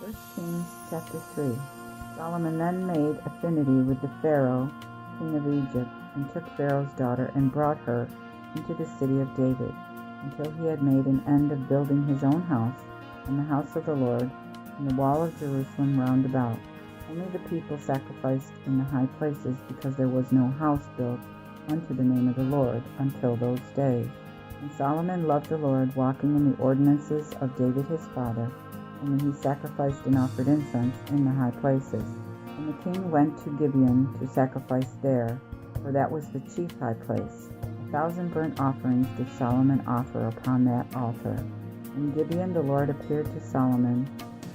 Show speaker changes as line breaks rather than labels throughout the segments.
1 Kings chapter 3. Solomon then made affinity with the Pharaoh, king of Egypt, and took Pharaoh's daughter and brought her into the city of David, until he had made an end of building his own house, and the house of the Lord, and the wall of Jerusalem round about. Only the people sacrificed in the high places, because there was no house built unto the name of the Lord until those days. And Solomon loved the Lord, walking in the ordinances of David his father, and when he sacrificed and offered incense in the high places. And the king went to Gibeon to sacrifice there, for that was the chief high place. 1,000 burnt offerings did Solomon offer upon that altar. In Gibeon the Lord appeared to Solomon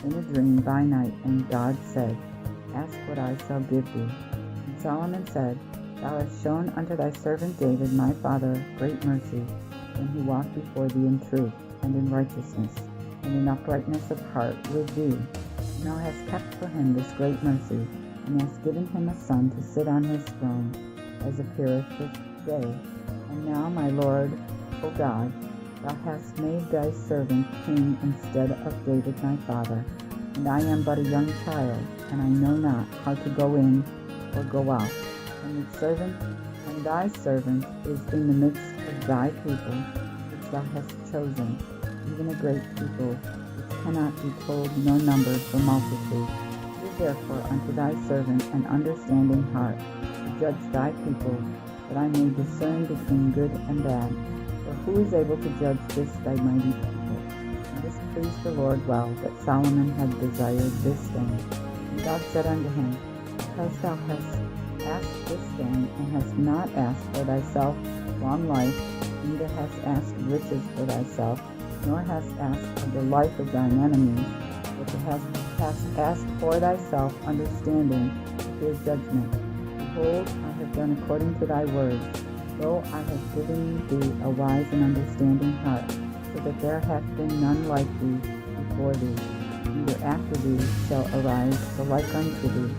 in a dream by night, and God said, Ask what I shall give thee. And Solomon said, Thou hast shown unto thy servant David my father great mercy, when he walked before thee in truth, and in righteousness, and in uprightness of heart with thee. And thou hast kept for him this great mercy, and hast given him a son to sit on his throne, as appeareth this day. And now, my Lord, O God, thou hast made thy servant king instead of David my father, and I am but a young child, and I know not how to go in or go out. And thy servant is in the midst of thy people, which thou hast chosen, even a great people, which cannot be told nor numbered for multitude. Give therefore unto thy servant an understanding heart, to judge thy people, that I may discern between good and bad. For who is able to judge this thy mighty people? And this pleased the Lord well, that Solomon had desired this thing. And God said unto him, Because thou hast asked this thing, and hast not asked for thyself long life, neither hast asked riches for thyself, nor hast asked of the life of thine enemies, but hast asked for thyself understanding to fear judgment. Behold, I have done according to thy words, though I have given thee a wise and understanding heart, so that there hath been none like thee before thee, neither after thee shall arise the like unto thee.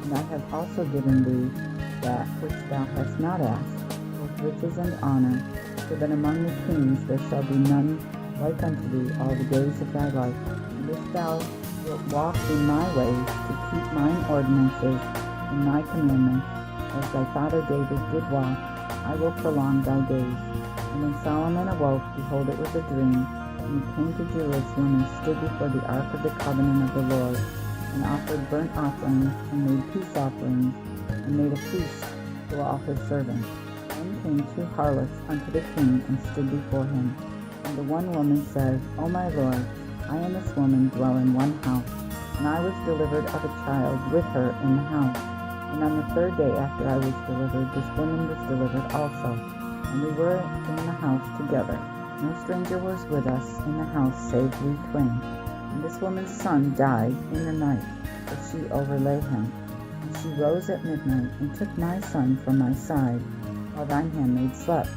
And I have also given thee that which thou hast not asked, both riches and honor, so that among the kings there shall be none like unto thee all the days of thy life. And if thou wilt walk in my ways, to keep mine ordinances and my commandments, as thy father David did walk, I will prolong thy days. And when Solomon awoke, behold, it was a dream, and he came to Jerusalem, and stood before the ark of the covenant of the Lord, and offered burnt offerings, and made peace offerings, and made a feast to all his servants. Then came 2 harlots unto the king, and stood before him. And the one woman said, O my lord, I and this woman dwell in one house, and I was delivered of a child with her in the house. And on the 3rd day after I was delivered, this woman was delivered also. And we were in the house together. No stranger was with us in the house save we twain. And this woman's son died in the night, for she overlay him. And she rose at midnight, and took my son from my side, while thine handmaid slept,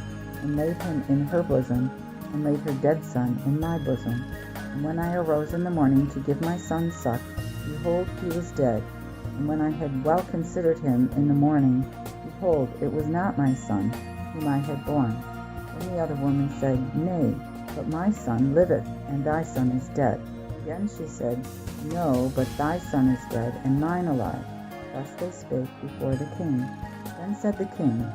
and laid him in her bosom, and laid her dead son in my bosom. And when I arose in the morning to give my son suck, behold, he was dead. And when I had well considered him in the morning, behold, it was not my son, whom I had born. Then the other woman said, Nay, but my son liveth, and thy son is dead. Again she said, No, but thy son is dead, and mine alive. Thus they spake before the king. Then said the king,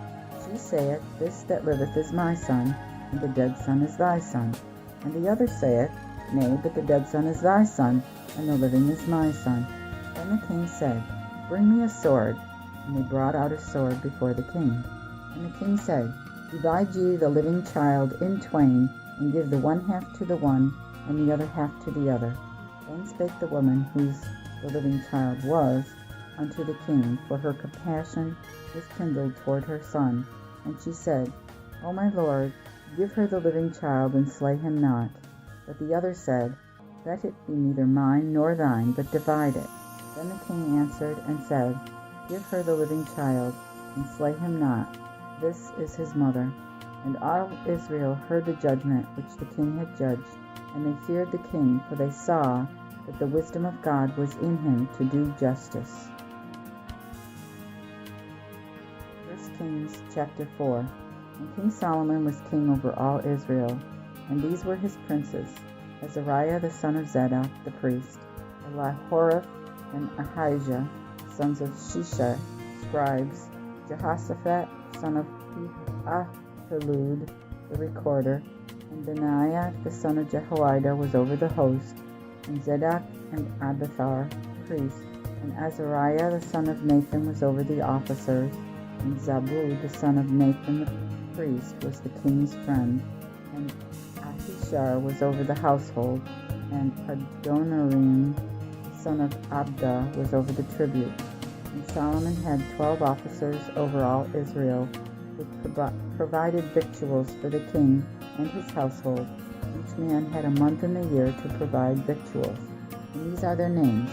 She saith, This that liveth is my son, and the dead son is thy son. And the other saith, Nay, but the dead son is thy son, and the living is my son. Then the king said, Bring me a sword. And they brought out a sword before the king. And the king said, Divide ye the living child in twain, and give the one half to the one, and the other half to the other. Then spake the woman, whose the living child was, unto the king, for her compassion was kindled toward her son. And she said, O my lord, give her the living child, and slay him not. But the other said, Let it be neither mine nor thine, but divide it. Then the king answered and said, Give her the living child, and slay him not. This is his mother. And all Israel heard the judgment which the king had judged, and they feared the king, for they saw that the wisdom of God was in him to do justice. 1 Kings chapter 4. And King Solomon was king over all Israel, and these were his princes: Azariah the son of Zadok the priest, Elihoreph and Ahijah, sons of Shisha, scribes, Jehoshaphat, son of Ahilud, the recorder, and Benaiah, the son of Jehoiada, was over the host, and Zadok and Abiathar, priests, and Azariah, the son of Nathan, was over the officers, and Zabud, the son of Nathan, the priest, was the king's friend, and Ahishar was over the household, and Adoniram, the son of Abda, was over the tribute. And Solomon had 12 officers over all Israel, who provided victuals for the king and his household. Each man had a month in the year to provide victuals. And these are their names: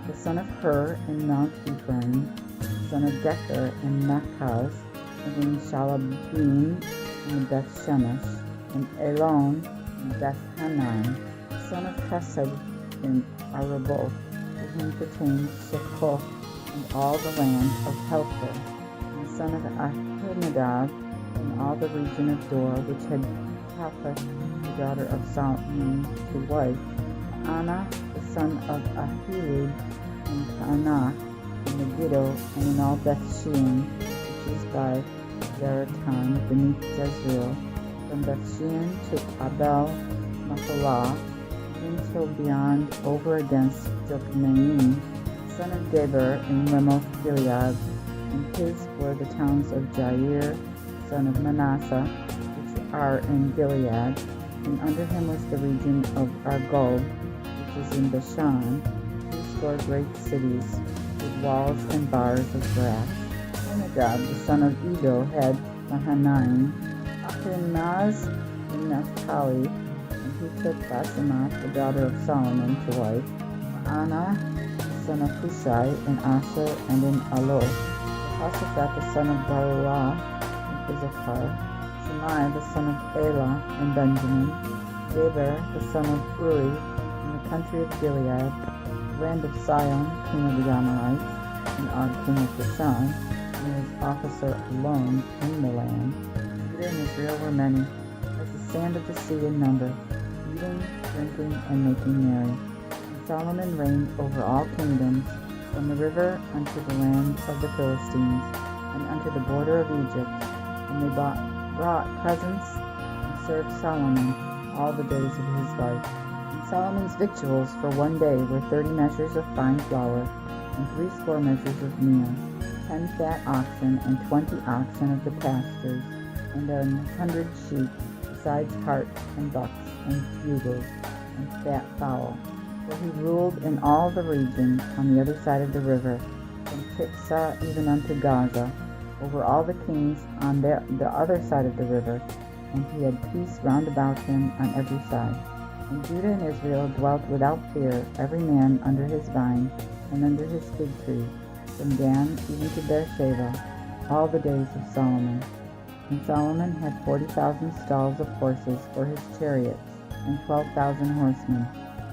the son of Hur in Mount Ephraim, the son of Decher in Machaz, and in Shalabim in Beth Shemesh, and Elon in Beth Hanan, the son of Hesed in Araboth, to whom pertained Shekoh and all the land of Helper, and the son of Ahinadab in all the region of Dor, which had Taphath, the daughter of Solomon, to wife, Anna, the son of Ahilud, in Taanach, in Megiddo, and in all Beth Shean, which is by Zaratan, beneath Jezreel, from Beth Shean to Abel Machalah, until beyond over against Jokneam, son of Geber, in Ramoth Gilead, and his were the towns of Jair, son of Manasseh, which are in Gilead, and under him was the region of Argob, which is in Bashan, 80 great cities, with walls and bars of brass. Abinadab, the son of Edo, had Mahanaim, Ahimaaz in Naphtali, and he took Basemath, the daughter of Solomon, to wife, Anna, the son of Hushai, in Asher and in Aloh, Jehoshaphat, the son of Baruah, in Issachar, Shemaiah, the son of Elah, in Benjamin, Geber, the son of Uri, in the country of Gilead, the land of Sihon, king of the Amorites, and Og, king of Bashan, and his officer alone in the land. Judah and Israel were many, as the sand of the sea in number, eating, drinking, and making merry. And Solomon reigned over all kingdoms, from the river unto the land of the Philistines, and unto the border of Egypt. And they brought presents and served Solomon all the days of his life. And Solomon's victuals for one day were 30 measures of fine flour, and 80 measures of meal, 10 fat oxen, and 20 oxen of the pastures, and 100 sheep, besides harts and bucks, and bugles, and fat fowl. For he ruled in all the region on the other side of the river, from Tiphsah even unto Gaza, over all the kings on the other side of the river, and he had peace round about him on every side. And Judah and Israel dwelt without fear, every man under his vine, and under his fig tree, from Dan even to Beersheba, all the days of Solomon. And Solomon had 40,000 stalls of horses for his chariots, and 12,000 horsemen.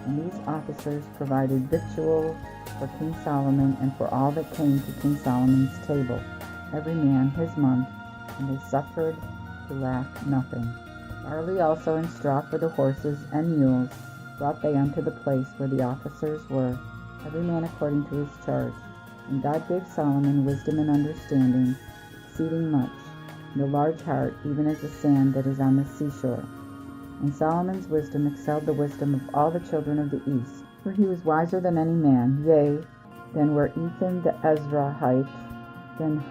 And these officers provided victuals for King Solomon and for all that came to King Solomon's table, every man his month, and they suffered to lack nothing. Barley also and straw for the horses and mules brought they unto the place where the officers were, every man according to his charge. And God gave Solomon wisdom and understanding, exceeding much, and a large heart, even as the sand that is on the seashore. And Solomon's wisdom excelled the wisdom of all the children of the east, for he was wiser than any man, yea, than were Ethan the Ezrahite, than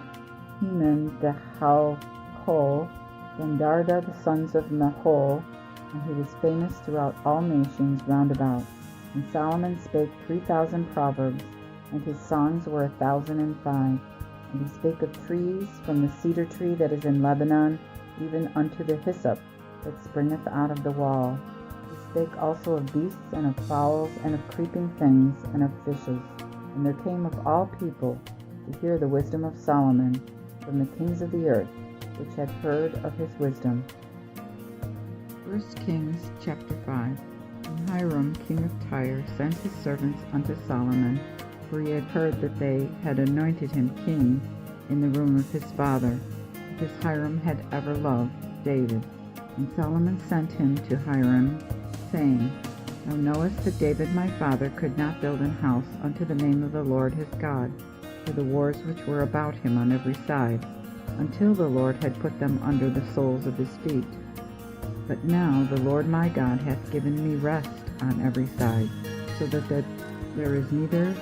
Heman the Halcol, than Darda the sons of Mahol, and he was famous throughout all nations round about. And Solomon spake 3,000 proverbs, and his songs were 1,005. And he spake of trees, from the cedar tree that is in Lebanon, even unto the hyssop that springeth out of the wall. He spake also of beasts, and of fowls, and of creeping things, and of fishes. And there came of all people to hear the wisdom of Solomon from the kings of the earth, which had heard of his wisdom. 1 Kings chapter 5. And Hiram king of Tyre sent his servants unto Solomon, for he had heard that they had anointed him king in the room of his father, because Hiram had ever loved David. And Solomon sent him to Hiram, saying, Thou knowest that David my father could not build an house unto the name of the Lord his God, for the wars which were about him on every side, until the Lord had put them under the soles of his feet. But now the Lord my God hath given me rest on every side, so that there is neither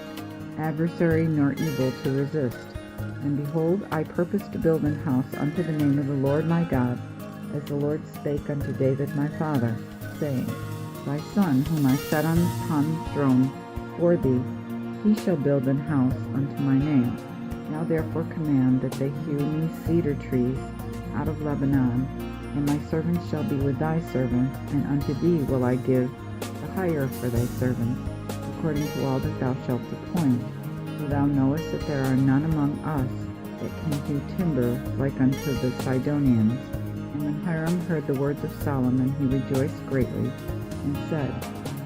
adversary nor evil to resist. And behold, I purpose to build an house unto the name of the Lord my God, as the Lord spake unto David my father, saying, Thy son, whom I set on his throne for thee, he shall build an house unto my name. Now therefore command that they hew me cedar trees out of Lebanon, and my servants shall be with thy servants, and unto thee will I give the hire for thy servants, according to all that thou shalt appoint. For thou knowest that there are none among us that can hew timber like unto the Sidonians. And when Hiram heard the words of Solomon, he rejoiced greatly, and said,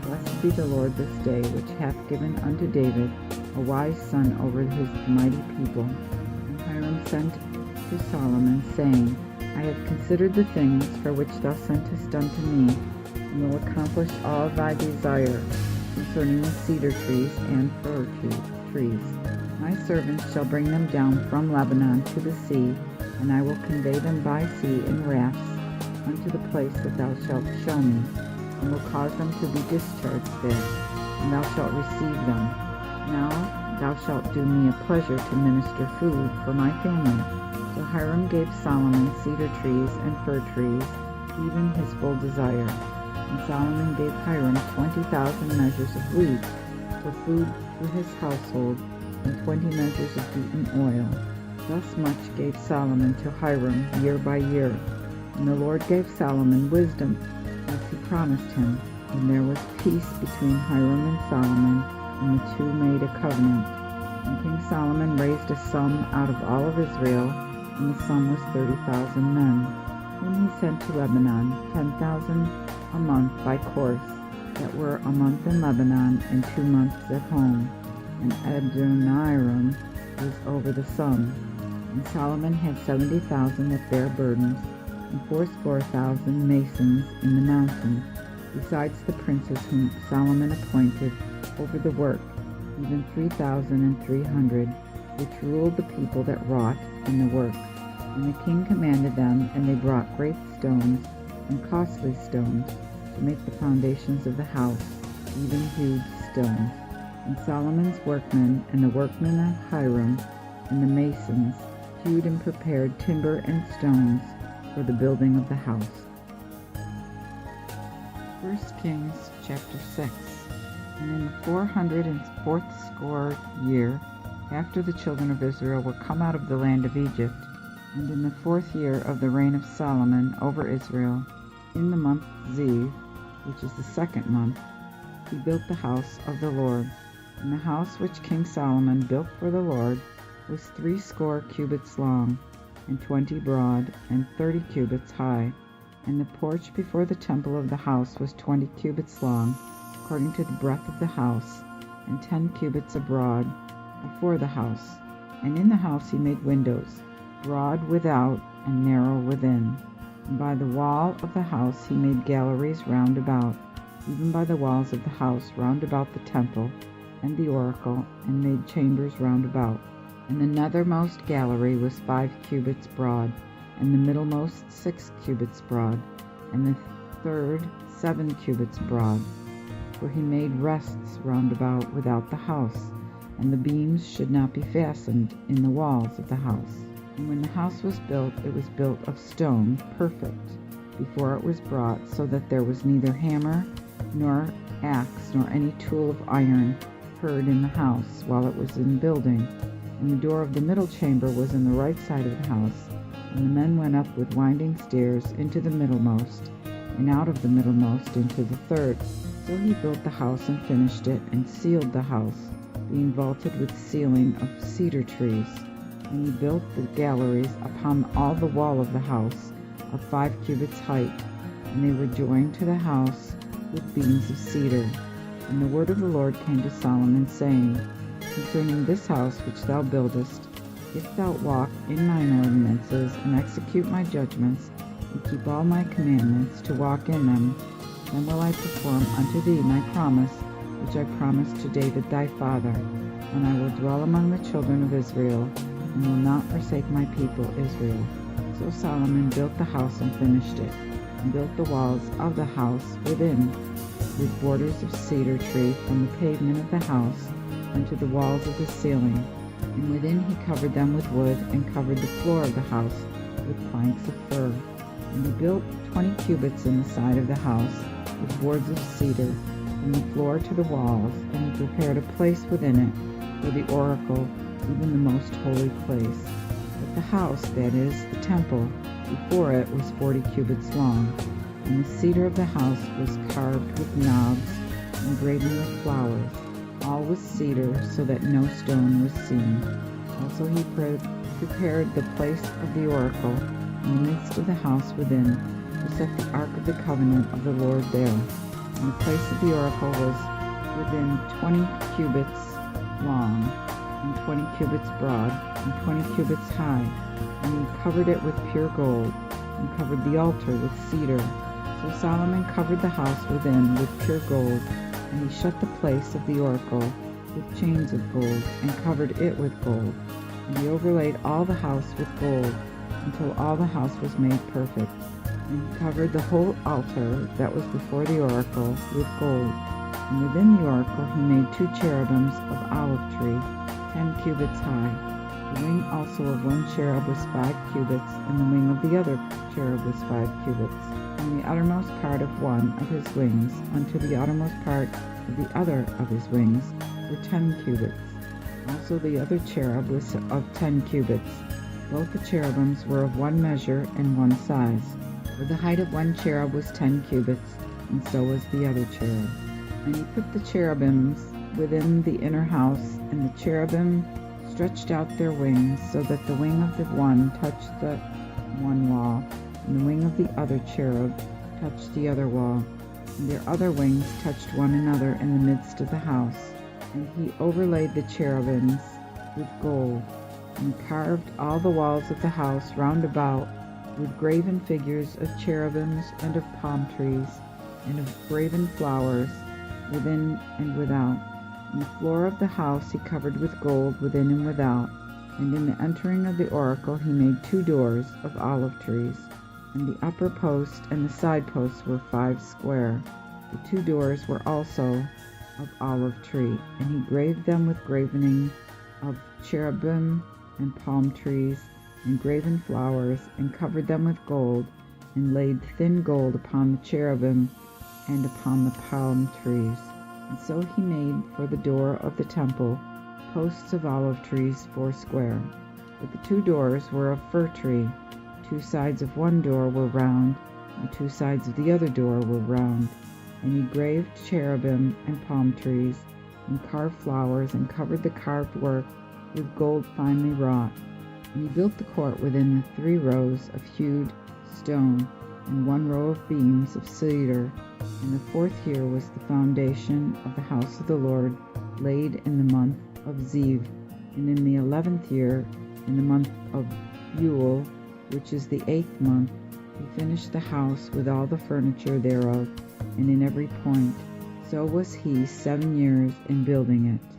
Blessed be the Lord this day, which hath given unto David a wise son over his mighty people. And Hiram sent to Solomon, saying, I have considered the things for which thou sentest unto me, and will accomplish all thy desire concerning the cedar trees and fir trees. My servants shall bring them down from Lebanon to the sea, and I will convey them by sea in rafts unto the place that thou shalt show me, and will cause them to be discharged there, and thou shalt receive them. Now thou shalt do me a pleasure to minister food for my family. So Hiram gave Solomon cedar trees and fir trees, even his full desire. And Solomon gave Hiram 20,000 measures of wheat for food for his household, and 20 measures of beaten oil. Thus much gave Solomon to Hiram year by year. And the Lord gave Solomon wisdom, as he promised him. And there was peace between Hiram and Solomon, and the two made a covenant. And King Solomon raised a sum out of all of Israel, and the sum was 30,000 men, whom he sent to Lebanon, 10,000 a month by course, that were a month in Lebanon and 2 months at home. And Adoniram was over the sum. And Solomon had 70,000 that bare burdens, and 80,000 masons in the mountains, besides the princes whom Solomon appointed over the work, even 3,300, which ruled the people that wrought in the work. And the king commanded them, and they brought great stones and costly stones to make the foundations of the house, even hewed stones. And Solomon's workmen and the workmen of Hiram and the masons hewed and prepared timber and stones for the building of the house. 1 Kings chapter 6. And in the 440th year, after the children of Israel were come out of the land of Egypt, and in the 4th year of the reign of Solomon over Israel, in the month Ziv, which is the 2nd month, he built the house of the Lord. And the house which King Solomon built for the Lord was 80 cubits long, and 20 broad, and 30 cubits high. And the porch before the temple of the house was 20 cubits long, according to the breadth of the house, and 10 cubits abroad before the house. And in the house he made windows, broad without and narrow within. And by the wall of the house he made galleries round about, even by the walls of the house round about the temple and the oracle, and made chambers round about. And the nethermost gallery was 5 cubits broad, and the middlemost 6 cubits broad, and the third 7 cubits broad. For he made rests round about without the house, and the beams should not be fastened in the walls of the house. And when the house was built, it was built of stone, perfect, before it was brought, so that there was neither hammer, nor axe, nor any tool of iron heard in the house while it was in building. And the door of the middle chamber was in the right side of the house, and the men went up with winding stairs into the middlemost, and out of the middlemost into the third. So he built the house and finished it, and sealed the house, being vaulted with ceiling of cedar trees. And he built the galleries upon all the wall of the house of 5 cubits height, and they were joined to the house with beams of cedar. And the word of the Lord came to Solomon, saying, Concerning this house which thou buildest, if thou walk in mine ordinances, and execute my judgments, and keep all my commandments, to walk in them, Then will I perform unto thee my promise, which I promised to David thy father, and I will dwell among the children of Israel, and will not forsake my people Israel. So Solomon built the house and finished it, and built the walls of the house within, with borders of cedar tree from the pavement of the house unto the walls of the ceiling. And within he covered them with wood, and covered the floor of the house with planks of fir. And he built 20 cubits in the side of the house, with boards of cedar, from the floor to the walls, and he prepared a place within it for the oracle, even the most holy place. But the house, that is, the temple, before it was 40 cubits long, and the cedar of the house was carved with knobs, and graven with flowers, all with cedar, so that no stone was seen. Also he prepared the place of the oracle in the midst of the house within, to set the ark of the covenant of the Lord there. And the place of the oracle was within 20 cubits long, and 20 cubits broad, and 20 cubits high. And he covered it with pure gold, and covered the altar with cedar. So Solomon covered the house within with pure gold, and he shut the place of the oracle with chains of gold, and covered it with gold. And he overlaid all the house with gold, until all the house was made perfect. And he covered the whole altar that was before the oracle with gold. And within the oracle he made 2 cherubims of olive tree, 10 cubits high. The wing also of one cherub was 5 cubits, and the wing of the other cherub was 5 cubits. And the uttermost part of one of his wings unto the uttermost part of the other of his wings were 10 cubits. Also the other cherub was of 10 cubits. Both the cherubims were of one measure and one size. For the height of one cherub was 10 cubits, and so was the other cherub. And he put the cherubims within the inner house, and the cherubim stretched out their wings, so that the wing of the one touched the one wall, and the wing of the other cherub touched the other wall, and their other wings touched one another in the midst of the house. And he overlaid the cherubims with gold, and carved all the walls of the house round about with graven figures of cherubims and of palm trees, and of graven flowers within and without. And the floor of the house he covered with gold within and without. And in the entering of the oracle he made 2 doors of olive trees, and the upper post and the side posts were 5 square. The 2 doors were also of olive tree, and he graved them with gravening of cherubim and palm trees, and graven flowers, and covered them with gold, and laid thin gold upon the cherubim and upon the palm trees. And so he made for the door of the temple posts of olive trees 4 square. But the 2 doors were of fir tree. 2 sides of one door were round, and 2 sides of the other door were round. And he graved cherubim and palm trees, and carved flowers, and covered the carved work with gold finely wrought. And he built the court within the 3 rows of hewed stone, and 1 row of beams of cedar. And the 4th year was the foundation of the house of the Lord, laid in the month of Ziv. And in the 11th year, in the month of Yule, which is the 8th month, he finished the house with all the furniture thereof, and in every point. So was he 7 years in building it.